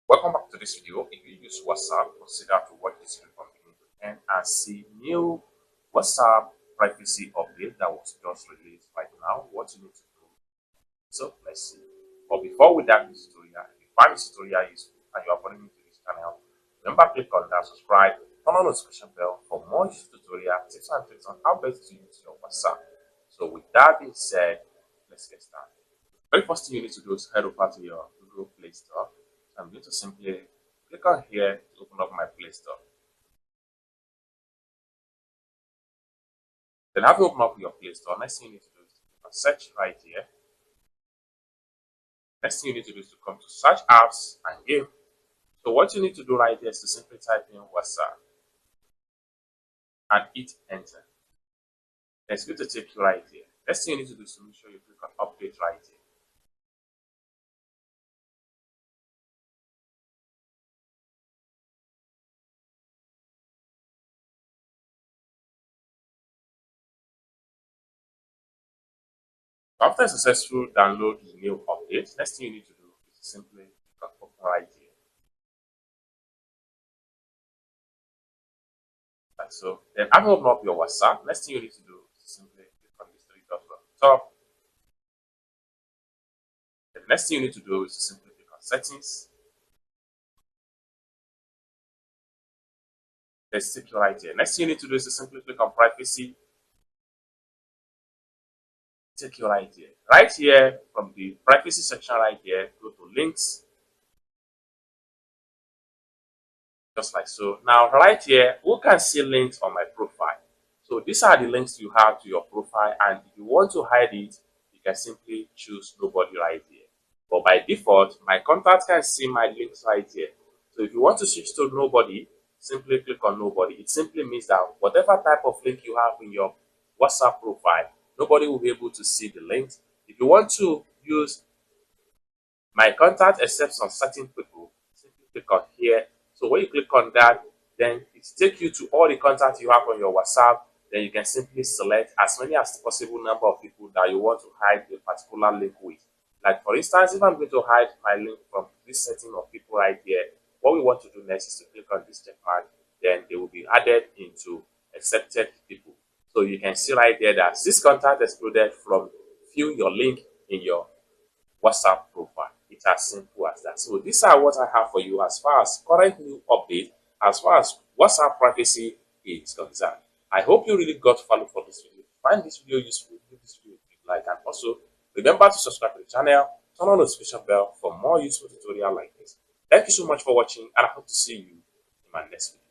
Welcome back to this video. If you use WhatsApp, consider to watch this video from beginning to end and see new WhatsApp privacy update that was just released right now. What you need to do. So let's see. But before we dive into this tutorial, if you find this tutorial useful and you are following me to this channel, remember click on that subscribe, turn on the notification bell for more useful tutorial tips and tricks on how best to use your WhatsApp. So with that being said, let's get started. Very first thing you need to do is head over to your Google Play Store. I'm going to simply click on here to open up my Play Store. Then after you open up your Play Store, next thing you need to do is to click on search right here. Next thing you need to do is to come to search apps and game. So what you need to do right here is to simply type in WhatsApp and hit enter. Then it's going to take you right here. Next thing you need to do is to make sure you click on update right here. After a successful download the new update, next thing you need to do is to simply click on open right here. Like so. Then after open up your WhatsApp, next thing you need to do is to simply click on these three dots on the top. The next thing you need to do is to simply click on settings. Let's take you right here. Next thing you need to do is to simply click on privacy. Take you right here. Right here from the privacy section right here, go to links. Just like so. Now right here, we can see links on my profile. So these are the links you have to your profile, and if you want to hide it, you can simply choose nobody right here. But by default, my contact can see my links right here. So if you want to switch to nobody, simply click on nobody. It simply means that whatever type of link you have in your WhatsApp profile, nobody will be able to see the links. If you want to use my contact except some certain people, simply click on here. So when you click on that, then it takes you to all the contacts you have on your WhatsApp. Then you can simply select as many as possible number of people that you want to hide a particular link with. Like for instance, if I'm going to hide my link from this setting of people right here, what we want to do next is to click on this check mark. Then they will be added into accepted people. So you can see right there that this contact excluded from view your link in your WhatsApp profile. It's as simple as that. So these are what I have for you as far as current new update, as far as WhatsApp privacy is concerned. I hope you really got value for this video. Find this video useful, give this video a big like, and also remember to subscribe to the channel, turn on the notification bell for more useful tutorial like this. Thank you so much for watching, and I hope to see you in my next video.